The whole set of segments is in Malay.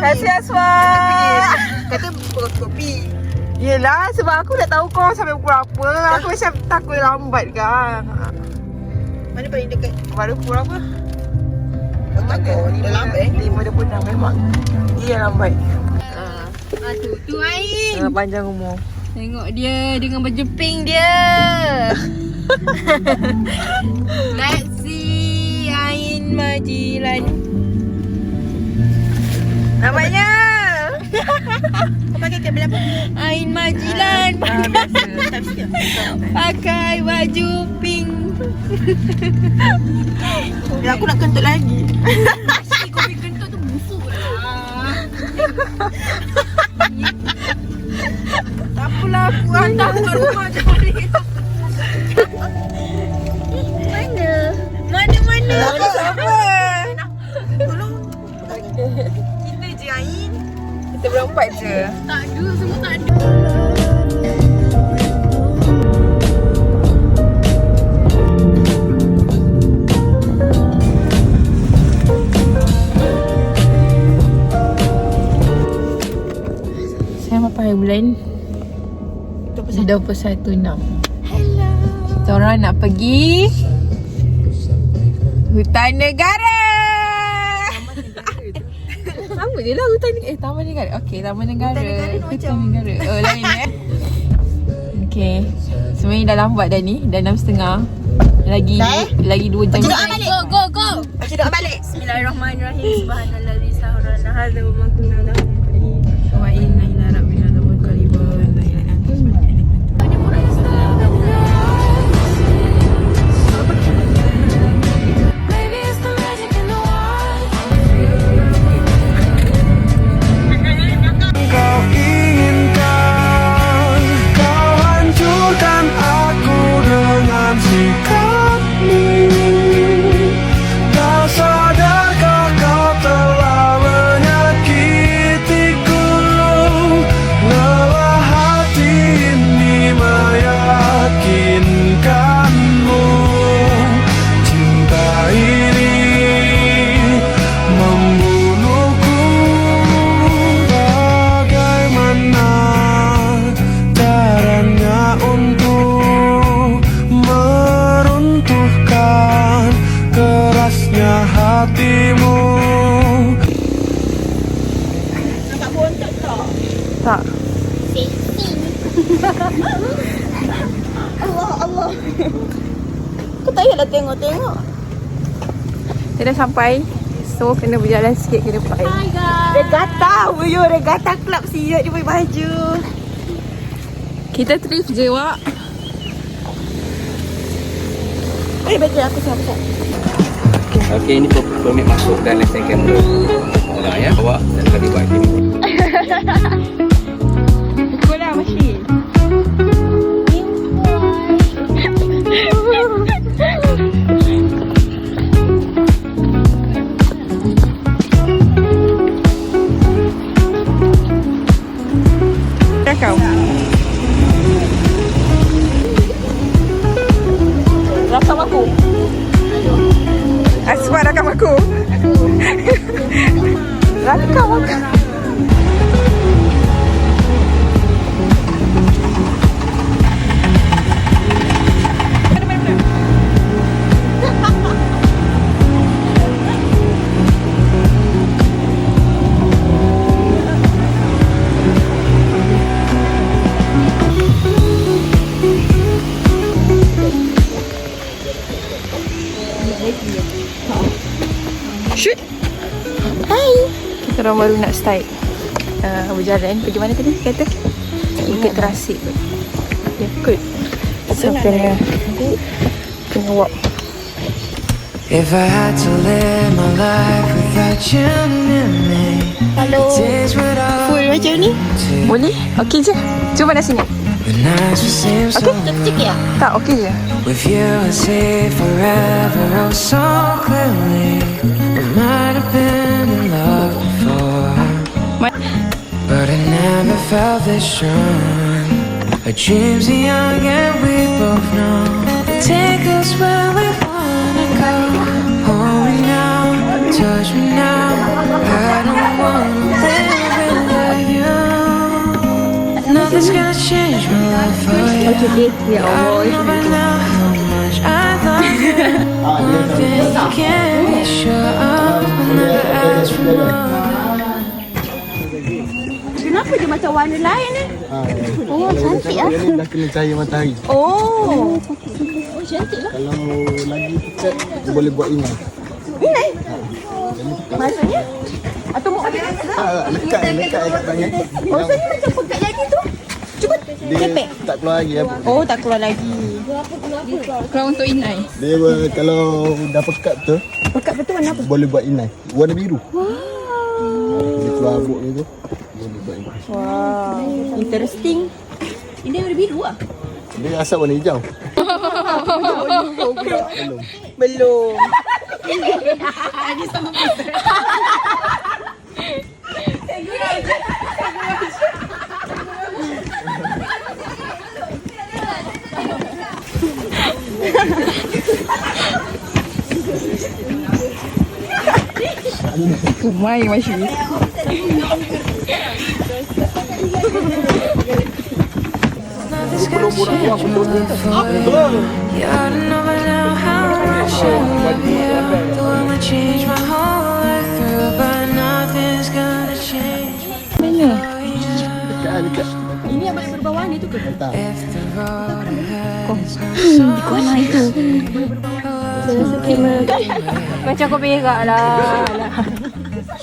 Kasih Asma. Kata kopi. Yelah, sebab aku dah tahu kau sampai pukul apa. Aku macam takut lambat kan. Mana paling dekat? Baru pukul apa? Mana? Dah lambat 5.26 memang. Dia lambat. Tu Ain. Panjang umur. Tengok dia dengan baju pink dia. Let's see Ain Majilan. Namanya? Kau pakai kabel apa? Ain Majilan. Biasa. Pakai baju pink. Ya, aku nak kentut lagi. Kau pergi kentut tu busuk lah. Tak apalah, aku hantar kat rumah cari. Mana? Siapa? Tolong. Kita je Ain. Kita berempat je. Tak ada, semua tak ada. Hari bulan 21/6. Hello. Kita orang nak pergi Hutan Negara. Sama je lah Hutan Taman Negara. Okey, Taman Negara. Hutan Negara. Oh, lain Okey. Sebenarnya dah lambat dah ni. Dah 6.30. Lagi 2 jam. Go. Macam nak balik. Bismillahirrahmanirrahim. Subhanallah sahurana hadza wa ma kunna lahu wa inna ila rabbina lamunqalibun. Tak. Allah. Kau tak payahlah tengok. Kita dah sampai. So kena berjalan sikit ke depan. Hi guys. Regatta club siap dia pakai baju. Kita thrift je, Wak. Bagi aku siap. Okey, ini permit masuk dan lesson kamera. Tolong ya, bawa dan terlibat sini. Pukul lah, Mashi. Kau. Rakam aku. Asma rakam aku. Rakam aku. Shoot. Hai. Kita orang baru nak start berjalan. Pergi mana tadi kata? Bukit Terasik. Ya, good. So kena walk. If I had to live my life without you near me, Hello. Full macam ni. Boleh? Okey je. Cuba dah sini. the nights would seem so Kecil ya? Tak, okey je. with you I see forever oh so clearly. We might have been in love before, but I never felt this strong. Our dreams are young and we both know they take us where we wanna go. Hold me now, touch me now. I don't wanna live change my life for you. Ya Allah. I don't know by now how much I thought you can't be sure of. Never ask for more. Kenapa dia macam warna lain ni? Oh, cantik ah. Ini dah kena cahaya matahari. Oh. Kalau lagi pekat, dia boleh buat inai. Maksudnya? Atau mau ambil Lekat kat tangan. Oh, so ni macam pekat lagi tu. Cuba Dia tak keluar lagi apa. Oh, tak keluar lagi. Kalau untuk inai. Dia kalau dah pekat tu, Pekat betul warna apa? boleh buat inai. Warna biru. Dia keluar abuk dia tu. Boleh buat inai. Wow, interesting. Ini warna biru ah? Dia asal warna hijau. Belum. Kumai masih. Nothing's gonna change my life for you. You ought to know by now how much I love you. The one that changed my whole life through, but nothing's gonna change Mana? Dekat. Ini yang boleh berubah warna tu ke? if the road ahead is Di mana itu? Macam kau berak lah.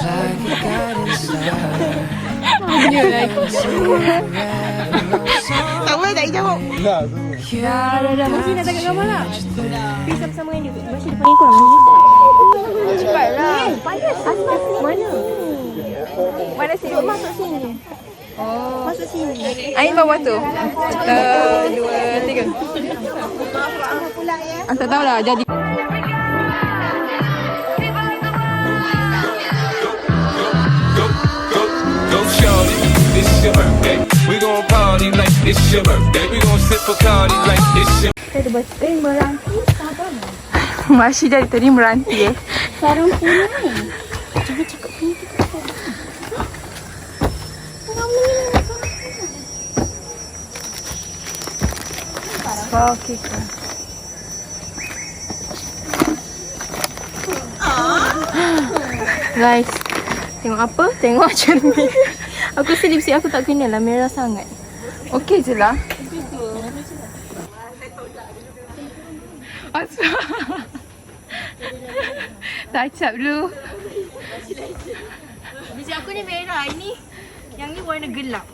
like a guiding star. Tak boleh tak jawab. Nah, tu. Dah. Masih nak tengok gambar lah. Pergi sama-sama dengan dia. Masih depan ikut lah. Cepatlah. Panas. Asal mana? Mana sini? Masuk sini. Oh. Masuk sini. Air bawah tu. 1, 2, 3. Tak tahulah jadi. Go shorty, this your birthday. We gon' party like it's your birthday. We gon' sip Bacardi like it's your Saya ada baca meranti sabar. Masih dari tadi meranti Sarung sini. Jangan cakap sini. Okey. Guys, tengok apa? Tengok cermin. Aku selip-selip aku tak kenal lah, merah sangat. Okey je lah. Touch up dulu. Biji aku ni merah, ini yang ni warna gelap.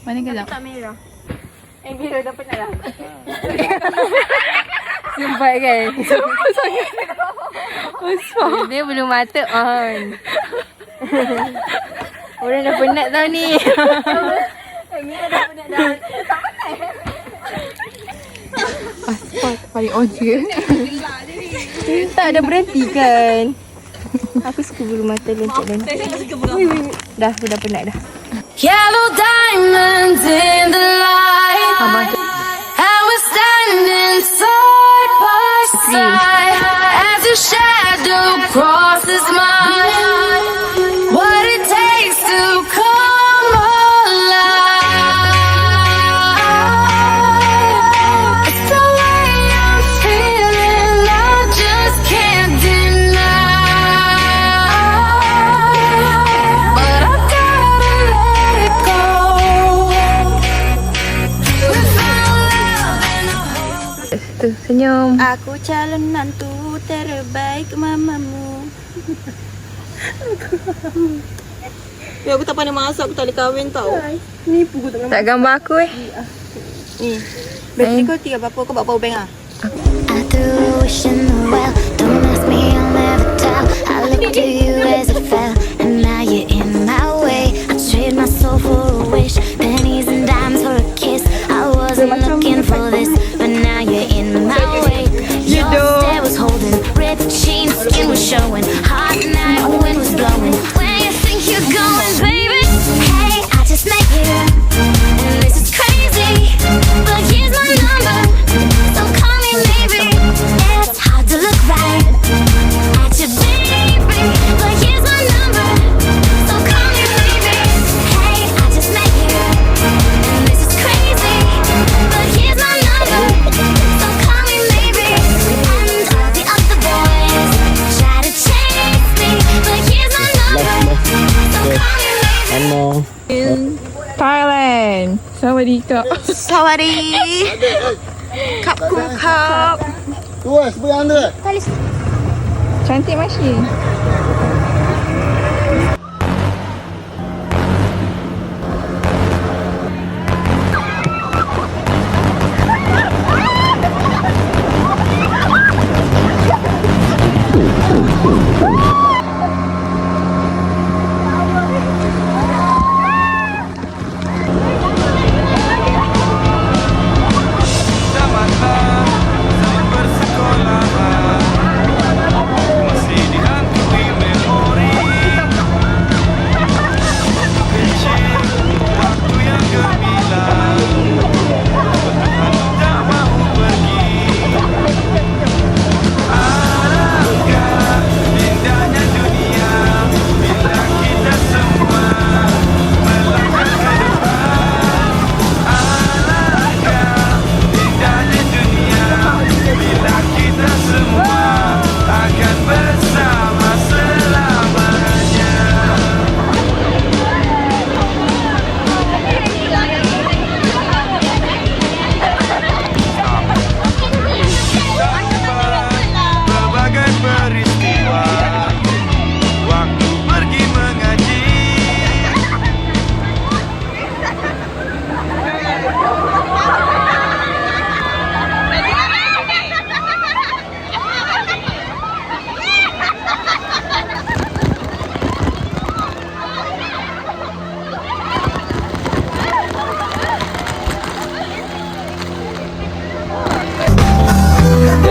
Mana gelap? Tak merah. Biru dah penat lah. Sempat kan? Sempat sangat. Dia belum mata on. Orang dah penat tau ni. Mira dah penat dah. Aspal paling on je. Tak ada berhenti kan? Aku suka bulu mata loncat-loncat. Dah, aku dah penat dah. Yellow diamonds in the light, and we're standing side by side as your shadow crosses mine. What it takes to come alive. It's the way I'm feeling, I just can't deny. But I gotta let it go. We found love in a hole. Tu senyum. Aku calon menantu terbaik mamamu. Ya, aku tak pandai masak, aku tak boleh kahwin tau. Ni pukul tak Tak gambar aku Ni. Bateri kau tiga berapa? Kau bawa power bank ah? I threw a wish in the well. Don't ask me, I'll never tell. I looked to you as it fell, and now you're in my way. I trade my soul for a wish, pennies and dimes for a kiss. I wasn't looking for this, but now you're in my way. Your stare was holding, ripped jeans, skin was showing. Hot night, wind was blowing. Where you think you're going, baby? Hey, I just met you, and this is crazy, but here's my number, so call me maybe. It's hard to look right at your baby, but here's my number. Thailand. Sawadika. Sawari. Kap ku kap. Tu sebelah anda. Cantik Mashi.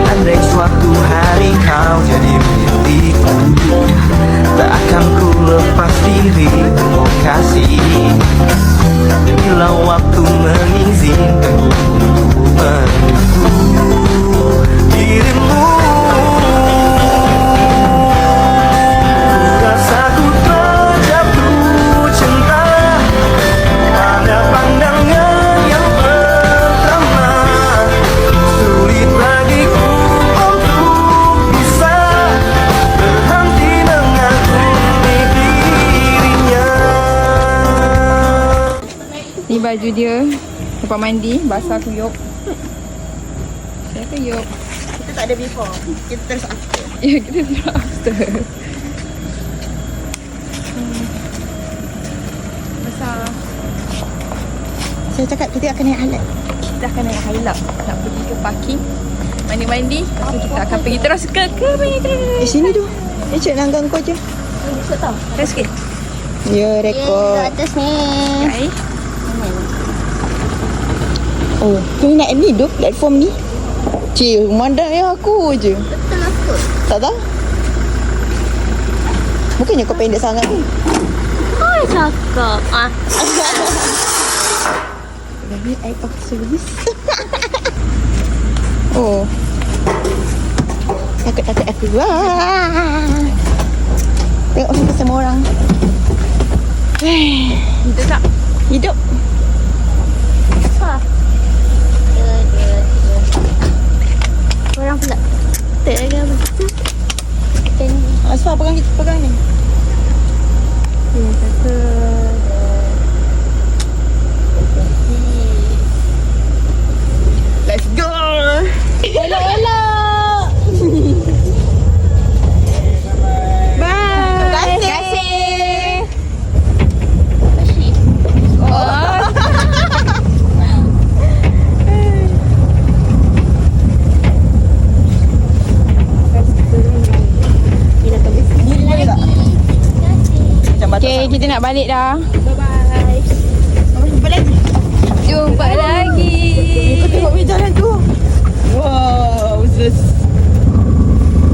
Andai suatu hari kau jadi milikku, tak akan ku lepas diri, oh kasih. Bila waktu mengizinkan ku menunggu dirimu, rasa ku terjatuh cinta pada pandangan yang pertama. Sulit bagiku Ni baju dia. Lepas mandi, basah kuyup. Saya kuyup. Kita tak ada before. Kita terus after. Ya, kita terus after. Basah. Saya cakap kita akan naik highlight. Kita akan naik highlight. Nak pergi ke parking. Mandi-mandi. Lepas tu kita akan pergi terus ke Merah. Sini tu. Cik langgang kau je. Terus sikit. Ya, rekod. Atas ni. Okay. Oh, kena naik ni tu, platform ni. Cik, memandang yang aku je. Betul aku. Tak tahu? Bukannya kau pendek sangat ni. Kau cakap. Lagi act of service. Oh. Takut-takut aku. Wah. Tengok muka semua orang. Hidup tak? Hidup. Orang pula. Tengah betul. Asfar pegang ni. Let's go. Hello. Bye. Terima kasih. Okay, kita nak balik dah. Bye-bye. Jumpa lagi. Jumpa lagi. Kau tengok weh jalan tu. Wow, sis.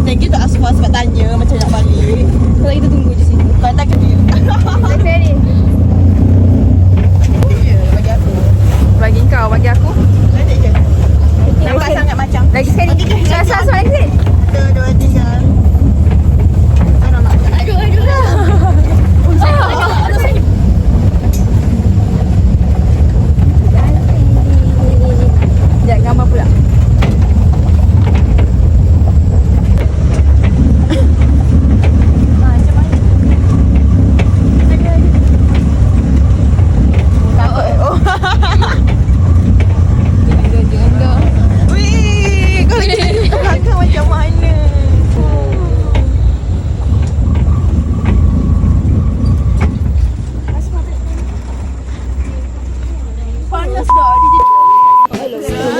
Thank you tak Asfar sebab tanya macam nak balik. Kalau kita tunggu di sini. Kau tak ke dia? Saya ni. Ya, bagi aku. Bagi kau, bagi aku. Nanti je. Nampak sangat macam. Lagi sekali. Asal lagi sekali. 1, 2, 3. Aduh.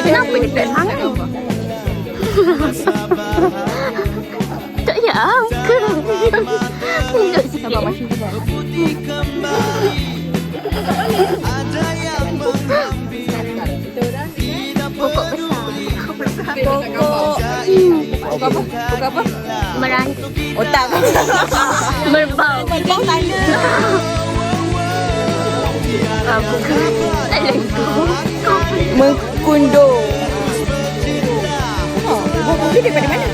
Kenapa dia tak sangat ni? Tak ya, ke? Tunjuk sikit. Sabar, masih sabar. Pokok besar. Pokok apa? Pokok apa? Meranti. Otak. Merbau. Merbau tanda. Bukan. Tak lengku. Mengkundo. Oh, buku daripada mana?